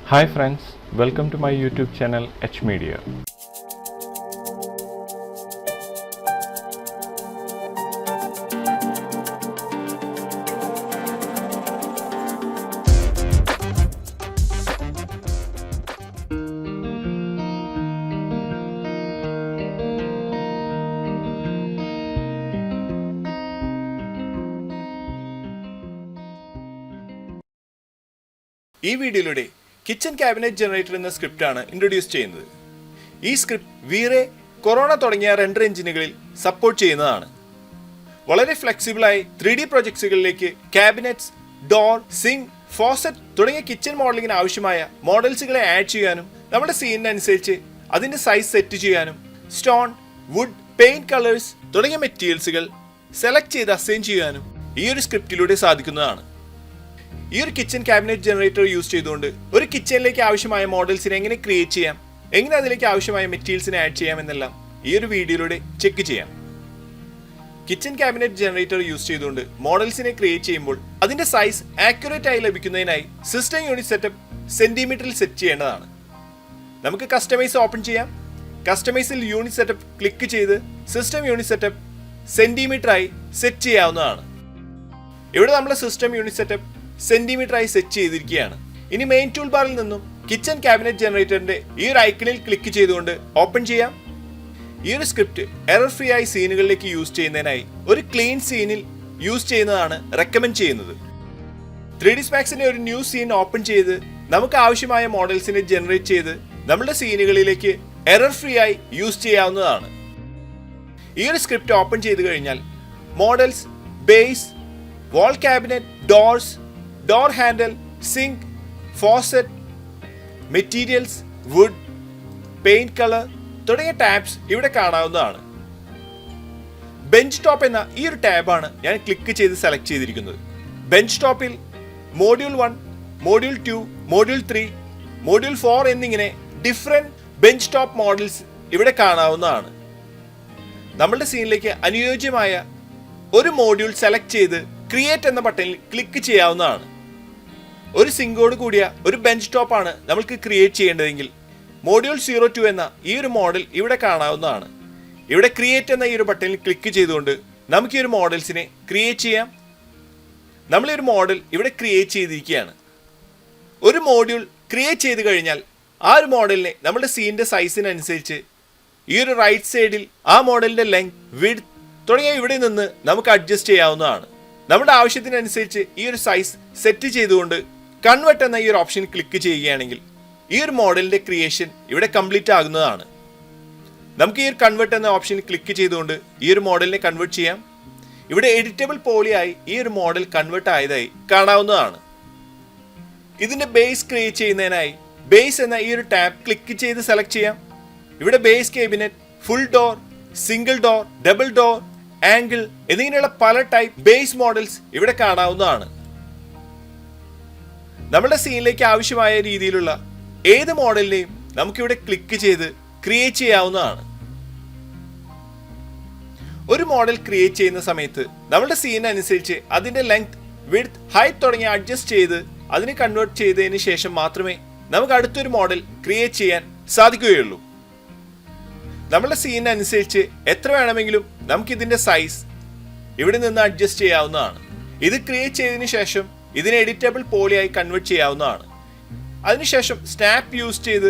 Hi friends, welcome to my YouTube channel HMedia. ഈ വീഡിയോയിലൂടെ kitchen cabinet generator എന്ന സ്ക്രിപ്റ്റാണ് introduce ചെയ്യുന്നത്. ഈ സ്ക്രിപ്റ്റ് വീറേ കൊറോണ തുടങ്ങിയ റെൻഡർ എഞ്ചിനുകളിൽ സപ്പോർട്ട് ചെയ്യുന്നതാണ്. വളരെ ഫ്ലെക്സിബിളായി 3D പ്രൊജക്ട്സുകളിലേക്ക് ക്യാബിനറ്റ്സ്, ഡോർ, സിങ്ക്, ഫോസറ്റ് തുടങ്ങിയ കിച്ചൺ മോഡലിങ്ങിന് ആവശ്യമായ മോഡൽസുകളെ ആഡ് ചെയ്യാനും നമ്മുടെ സീനിനനുസരിച്ച് അതിൻ്റെ സൈസ് സെറ്റ് ചെയ്യാനും സ്റ്റോൺ, വുഡ്, പെയിന്റ് കളേഴ്സ് തുടങ്ങിയ മെറ്റീരിയൽസുകൾ സെലക്ട് ചെയ്ത് അസൈൻ ചെയ്യാനും ഈ ഒരു സ്ക്രിപ്റ്റിലൂടെ സാധിക്കുന്നതാണ്. ഈ ഒരു കിച്ചൺ ക്യാബിനറ്റ് ജനറേറ്റർ യൂസ് ചെയ്തുകൊണ്ട് ഒരു കിച്ചണിലേക്ക് ആവശ്യമായ മോഡൽസിനെ എങ്ങനെ ക്രിയേറ്റ് ചെയ്യാം, എങ്ങനെ അതിലേക്ക് ആവശ്യമായ മെറ്റീരിയൽസിനെ ആഡ് ചെയ്യാം എന്നെല്ലാം ഈ ഒരു വീഡിയോയിലൂടെ ചെക്ക് ചെയ്യാം. കിച്ചൺ ക്യാബിനറ്റ് ജനറേറ്റർ യൂസ് ചെയ്തുകൊണ്ട് മോഡൽസിനെ ക്രിയേറ്റ് ചെയ്യുമ്പോൾ അതിന്റെ സൈസ് ആക്യുറേറ്റ് ആയി ലഭിക്കുന്നതിനായി സിസ്റ്റം യൂണിറ്റ് സെറ്റപ്പ് സെന്റിമീറ്ററിൽ സെറ്റ് ചെയ്യേണ്ടതാണ്. നമുക്ക് കസ്റ്റമൈസ് ഓപ്പൺ ചെയ്യാം. കസ്റ്റമൈസിൽ യൂണിറ്റ് സെറ്റപ്പ് ക്ലിക്ക് ചെയ്ത് സിസ്റ്റം യൂണിറ്റ് സെറ്റപ്പ് സെന്റിമീറ്ററായി സെറ്റ് ചെയ്യാവുന്നതാണ്. ഇവിടെ നമ്മുടെ സിസ്റ്റം യൂണിറ്റ് സെറ്റപ്പ് സെന്റിമീറ്ററായി സെറ്റ് ചെയ്തിരിക്കുകയാണ്. ഇനി മെയിൻ ടൂൾ ബാറിൽ നിന്നും കിച്ചൺ ക്യാബിനറ്റ് ജനറേറ്ററിന്റെ ഈ ഒരു ഐക്കണിൽ ക്ലിക്ക് ചെയ്തുകൊണ്ട് ഓപ്പൺ ചെയ്യാം. ഈ ഒരു സ്ക്രിപ്റ്റ് എറർ ഫ്രീ ആയി സീനുകളിലേക്ക് യൂസ് ചെയ്യുന്നതിനായി ഒരു ക്ലീൻ സീനിൽ യൂസ് ചെയ്യുന്നതാണ് റെക്കമെൻഡ് ചെയ്യുന്നത്. 3D Maxന്റെ ഒരു ന്യൂ സീൻ ഓപ്പൺ ചെയ്ത് നമുക്ക് ആവശ്യമായ മോഡൽസിനെ ജനറേറ്റ് ചെയ്ത് നമ്മുടെ സീനുകളിലേക്ക് എറർ ഫ്രീ ആയി യൂസ് ചെയ്യാവുന്നതാണ്. ഈ ഒരു സ്ക്രിപ്റ്റ് ഓപ്പൺ ചെയ്ത് കഴിഞ്ഞാൽ models, base, wall cabinet, doors, door handle, sink, faucet, materials, wood, paint colour തുടങ്ങിയ ടാബ്സ് ഇവിടെ കാണാവുന്നതാണ്. ബെഞ്ച് ടോപ്പ് എന്ന ഈ ഒരു ടാബാണ് ഞാൻ ക്ലിക്ക് ചെയ്ത് സെലക്ട് ചെയ്തിരിക്കുന്നത്. ബെഞ്ച് ടോപ്പിൽ മോഡ്യൂൾ 1, മോഡ്യൂൾ 2, മോഡ്യൂൾ 3, മോഡ്യൂൾ 4 എന്നിങ്ങനെ ഡിഫറെന്റ് ബെഞ്ച് ടോപ്പ് മോഡൽസ് ഇവിടെ കാണാവുന്നതാണ്. നമ്മളുടെ സീനിലേക്ക് അനുയോജ്യമായ ഒരു മോഡ്യൂൾ സെലക്ട് ചെയ്ത് ക്രിയേറ്റ് എന്ന ബട്ടണിൽ ക്ലിക്ക് ചെയ്യാവുന്നതാണ്. ഒരു സിങ്കോട് കൂടിയ ഒരു ബെഞ്ച് ടോപ്പാണ് നമ്മൾക്ക് ക്രിയേറ്റ് ചെയ്യേണ്ടതെങ്കിൽ മോഡ്യൂൾ 02 എന്ന ഈ ഒരു മോഡൽ ഇവിടെ കാണാവുന്നതാണ്. ഇവിടെ ക്രിയേറ്റ് എന്ന ഈ ഒരു ബട്ടണിൽ ക്ലിക്ക് ചെയ്തുകൊണ്ട് നമുക്ക് ഈ ഒരു മോഡൽസിനെ ക്രിയേറ്റ് ചെയ്യാം. നമ്മൾ ഈ ഒരു മോഡൽ ഇവിടെ ക്രിയേറ്റ് ചെയ്തിരിക്കുകയാണ്. ഒരു മോഡ്യൂൾ ക്രിയേറ്റ് ചെയ്ത് കഴിഞ്ഞാൽ ആ ഒരു മോഡലിനെ നമ്മുടെ സീനിൻ്റെ സൈസിനനുസരിച്ച് ഈ ഒരു റൈറ്റ് സൈഡിൽ ആ മോഡലിൻ്റെ ലെങ്ത്, വിഡ്ത്ത് തുടങ്ങിയ ഇവിടെ നിന്ന് നമുക്ക് അഡ്ജസ്റ്റ് ചെയ്യാവുന്നതാണ്. നമ്മുടെ ആവശ്യത്തിനനുസരിച്ച് ഈ ഒരു സൈസ് സെറ്റ് ചെയ്തുകൊണ്ട് കൺവേർട്ട് എന്ന ഈ ഒരു ഓപ്ഷൻ ക്ലിക്ക് ചെയ്യുകയാണെങ്കിൽ ഈ ഒരു മോഡലിന്റെ ക്രിയേഷൻ ഇവിടെ കംപ്ലീറ്റ് ആകുന്നതാണ്. നമുക്ക് ഈ ഒരു കൺവേർട്ട് എന്ന ഓപ്ഷൻ ക്ലിക്ക് ചെയ്തുകൊണ്ട് ഈ ഒരു മോഡലിനെ കൺവേർട്ട് ചെയ്യാം. ഇവിടെ എഡിറ്റബിൾ പോളിയായി ഈ ഒരു മോഡൽ കൺവേർട്ട് ആയതായി കാണാവുന്നതാണ്. ഇതിന്റെ ബേസ് ക്രിയേറ്റ് ചെയ്യുന്നതിനായി ബേസ് എന്ന ഈ ഒരു ടാബ് ക്ലിക്ക് ചെയ്ത് സെലക്ട് ചെയ്യാം. ഇവിടെ base cabinet, full door, single door, double door, angle എന്നിങ്ങനെയുള്ള പല ടൈപ്പ് ബേസ് മോഡൽസ് ഇവിടെ കാണാവുന്നതാണ്. നമ്മുടെ സീനിലേക്ക് ആവശ്യമായ രീതിയിലുള്ള ഏത് മോഡലിനെയും നമുക്കിവിടെ ക്ലിക്ക് ചെയ്ത് ക്രിയേറ്റ് ചെയ്യാവുന്നതാണ്. ഒരു മോഡൽ ക്രിയേറ്റ് ചെയ്യുന്ന സമയത്ത് നമ്മുടെ സീനനുസരിച്ച് അതിന്റെ ലെങ്ത്, വിഡ്ത്ത്, ഹൈറ്റ് തുടങ്ങിയ അഡ്ജസ്റ്റ് ചെയ്ത് അതിനെ കൺവേർട്ട് ചെയ്തതിന് ശേഷം മാത്രമേ നമുക്ക് അടുത്തൊരു മോഡൽ ക്രിയേറ്റ് ചെയ്യാൻ സാധിക്കുകയുള്ളൂ. നമ്മുടെ സീനനുസരിച്ച് എത്ര വേണമെങ്കിലും നമുക്ക് ഇതിന്റെ സൈസ് ഇവിടെ നിന്ന് അഡ്ജസ്റ്റ് ചെയ്യാവുന്നതാണ്. ഇത് ക്രിയേറ്റ് ചെയ്തതിനു ശേഷം ഇതിനെ എഡിറ്റബിൾ പോളിയായി കൺവേർട്ട് ചെയ്യാവുന്നതാണ്. അതിനുശേഷം സ്നാപ്പ് യൂസ് ചെയ്ത്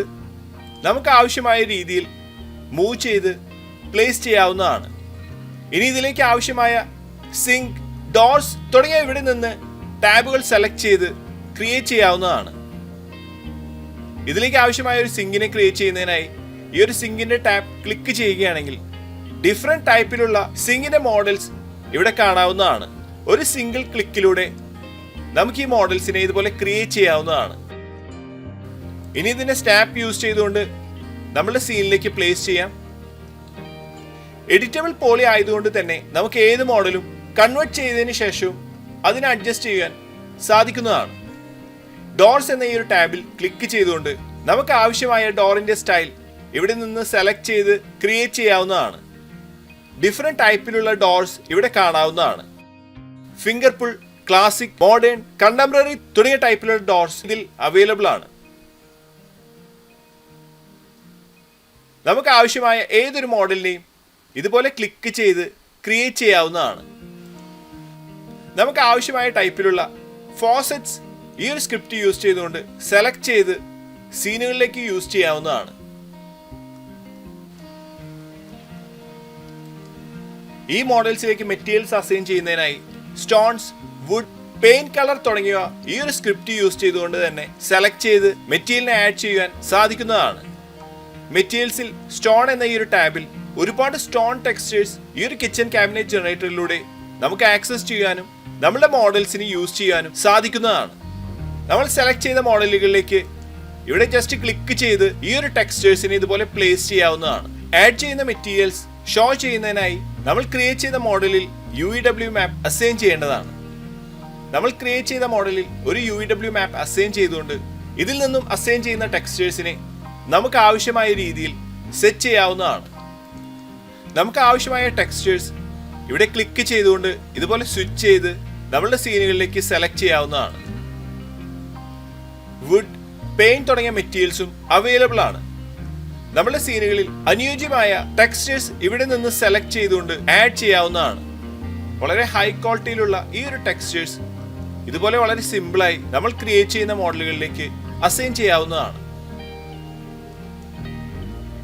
നമുക്ക് ആവശ്യമായ രീതിയിൽ മൂവ് ചെയ്ത് പ്ലേസ് ചെയ്യാവുന്നതാണ്. ഇനി ഇതിലേക്ക് ആവശ്യമായ സിങ്ക്, ഡോർസ് തുടങ്ങിയ ഇവിടെ നിന്ന് ടാബുകൾ സെലക്ട് ചെയ്ത് ക്രിയേറ്റ് ചെയ്യാവുന്നതാണ്. ഇതിലേക്ക് ആവശ്യമായ ഒരു സിങ്കിനെ ക്രിയേറ്റ് ചെയ്യുന്നതിനായി ഈ ഒരു സിങ്കിന്റെ ടാബ് ക്ലിക്ക് ചെയ്യുകയാണെങ്കിൽ ഡിഫറെന്റ് ടൈപ്പിലുള്ള സിങ്കിന്റെ മോഡൽസ് ഇവിടെ കാണാവുന്നതാണ്. ഒരു സിംഗിൾ ക്ലിക്കിലൂടെ നമുക്ക് ഈ മോഡൽസിനെ ഇതുപോലെ ക്രിയേറ്റ് ചെയ്യാവുന്നതാണ്. ഇനി ഇതിന്റെ സ്നാപ്പ് യൂസ് ചെയ്തുകൊണ്ട് നമ്മുടെ സീനിലേക്ക് പ്ലേസ് ചെയ്യാം. എഡിറ്റബിൾ പോളി ആയതുകൊണ്ട് തന്നെ നമുക്ക് ഏത് മോഡലും കൺവേർട്ട് ചെയ്തതിന് ശേഷവും അതിനെ അഡ്ജസ്റ്റ് ചെയ്യാൻ സാധിക്കുന്നതാണ്. ഡോർസ് എന്ന ഈ ഒരു ടാബിൽ ക്ലിക്ക് ചെയ്തുകൊണ്ട് നമുക്ക് ആവശ്യമായ ഡോറിന്റെ സ്റ്റൈൽ ഇവിടെ നിന്ന് സെലക്ട് ചെയ്ത് ക്രിയേറ്റ് ചെയ്യാവുന്നതാണ്. ഡിഫറെന്റ് ടൈപ്പിലുള്ള ഡോർസ് ഇവിടെ കാണാവുന്നതാണ്. Finger pull, classic, modern, contemporary തുടങ്ങിയ ടൈപ്പിലുള്ള ഡോർസ് ഇതിൽ അവൈലബിൾ ആണ്. നമുക്ക് ആവശ്യമായ ഏതൊരു മോഡലിനെയും ഇതുപോലെ ക്ലിക്ക് ചെയ്ത് ക്രിയേറ്റ് ചെയ്യാവുന്നതാണ്. നമുക്ക് ആവശ്യമായ ടൈപ്പിലുള്ള ഫോസറ്റ്സ് ഈ ഒരു സ്ക്രിപ്റ്റ് യൂസ് ചെയ്തുകൊണ്ട് സെലക്ട് ചെയ്ത് സീനുകളിലേക്ക് യൂസ് ചെയ്യാവുന്നതാണ്. ഈ മോഡൽസിലേക്ക് മെറ്റീരിയൽസ് അസൈൻ ചെയ്യുന്നതിനായി സ്റ്റോൺസ്, വുഡ്, പെയിന്റ് കളർ തുടങ്ങിയവ ഈ ഒരു സ്ക്രിപ്റ്റ് യൂസ് ചെയ്തുകൊണ്ട് തന്നെ സെലക്ട് ചെയ്ത് മെറ്റീരിയലിനെ ആഡ് ചെയ്യാൻ സാധിക്കുന്നതാണ്. മെറ്റീരിയൽസിൽ സ്റ്റോൺ എന്ന ഈ ഒരു ടാബിൽ ഒരുപാട് സ്റ്റോൺ ടെക്സ്റ്റേഴ്സ് ഈ ഒരു കിച്ചൺ ക്യാബിനറ്റ് ജനറേറ്ററിലൂടെ നമുക്ക് ആക്സസ് ചെയ്യാനും നമ്മുടെ മോഡൽസിന് യൂസ് ചെയ്യാനും സാധിക്കുന്നതാണ്. നമ്മൾ സെലക്ട് ചെയ്ത മോഡലുകളിലേക്ക് ഇവിടെ ജസ്റ്റ് ക്ലിക്ക് ചെയ്ത് ഈ ഒരു ടെക്സ്റ്റേഴ്സിനെ ഇതുപോലെ പ്ലേസ് ചെയ്യാവുന്നതാണ്. ആഡ് ചെയ്യുന്ന മെറ്റീരിയൽസ് ഷോ ചെയ്യുന്നതിനായി നമ്മൾ ക്രിയേറ്റ് ചെയ്ത മോഡലിൽ UEW മാപ്പ് അസൈൻ ചെയ്യേണ്ടതാണ്. നമ്മൾ ക്രിയേറ്റ് ചെയ്ത മോഡലിൽ ഒരു UEW മാപ്പ് അസൈൻ ചെയ്തുകൊണ്ട് ഇതിൽ നിന്നും അസൈൻ ചെയ്യുന്ന ടെക്സ്റ്റേഴ്സിനെ നമുക്ക് ആവശ്യമായ രീതിയിൽ സെറ്റ് ചെയ്യാവുന്നതാണ്. നമുക്ക് ആവശ്യമായ ടെക്സ്റ്റേഴ്സ് ഇവിടെ ക്ലിക്ക് ചെയ്തുകൊണ്ട് ഇതുപോലെ സ്വിച്ച് ചെയ്ത് നമ്മളുടെ സീനുകളിലേക്ക് സെലക്ട് ചെയ്യാവുന്നതാണ്. വുഡ്, പെയിന്റ് തുടങ്ങിയ മെറ്റീരിയൽസും അവൈലബിൾ ആണ്. നമ്മുടെ സീനുകളിൽ അനുയോജ്യമായ ടെക്സ്റ്റേഴ്സ് ഇവിടെ നിന്ന് സെലക്ട് ചെയ്തുകൊണ്ട് ആഡ് ചെയ്യാവുന്നതാണ്. വളരെ ഹൈ ക്വാളിറ്റിയിലുള്ള ഈ ഒരു ടെക്സ്റ്റേഴ്സ് ഇതുപോലെ വളരെ സിമ്പിളായി നമ്മൾ ക്രിയേറ്റ് ചെയ്യുന്ന മോഡലുകളിലേക്ക് അസൈൻ ചെയ്യാവുന്നതാണ്.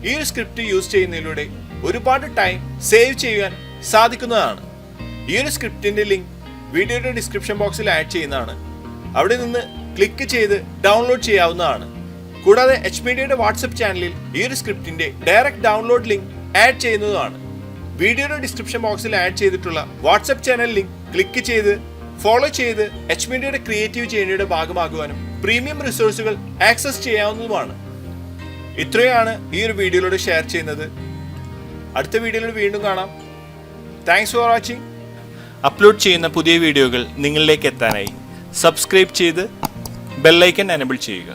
ഈ ഒരു സ്ക്രിപ്റ്റ് യൂസ് ചെയ്യുന്നതിലൂടെ ഒരുപാട് ടൈം സേവ് ചെയ്യാൻ സാധിക്കുന്നതാണ്. ഈ ഒരു സ്ക്രിപ്റ്റിന്റെ ലിങ്ക് വീഡിയോയുടെ ഡിസ്ക്രിപ്ഷൻ ബോക്സിൽ ആഡ് ചെയ്യുന്നതാണ്. അവിടെ നിന്ന് ക്ലിക്ക് ചെയ്ത് ഡൗൺലോഡ് ചെയ്യാവുന്നതാണ്. കൂടാതെ HMediaയുടെ വാട്സ്ആപ്പ് ചാനലിൽ ഈ ഒരു സ്ക്രിപ്റ്റിന്റെ ഡയറക്റ്റ് ഡൗൺലോഡ് ലിങ്ക് ആഡ് ചെയ്യുന്നതുമാണ്. വീഡിയോയുടെ ഡിസ്ക്രിപ്ഷൻ ബോക്സിൽ ആഡ് ചെയ്തിട്ടുള്ള വാട്സ്ആപ്പ് ചാനൽ ലിങ്ക് ക്ലിക്ക് ചെയ്ത് ഫോളോ ചെയ്ത് HMediaയുടെ ക്രിയേറ്റീവ് ജേർണിയുടെ ഭാഗമാകുവാനും പ്രീമിയം റിസോഴ്സുകൾ ആക്സസ് ചെയ്യാവുന്നതുമാണ്. ഇത്രയാണ് ഈ ഒരു വീഡിയോയിലൂടെ ഷെയർ ചെയ്യുന്നത്. അടുത്ത വീഡിയോയിൽ വീണ്ടും കാണാം. Thanks for watching. അപ്ലോഡ് ചെയ്യുന്ന പുതിയ വീഡിയോകൾ നിങ്ങളിലേക്ക് എത്താനായി സബ്സ്ക്രൈബ് ചെയ്ത് ബെല്ലൈക്കൺ എനേബിൾ ചെയ്യുക.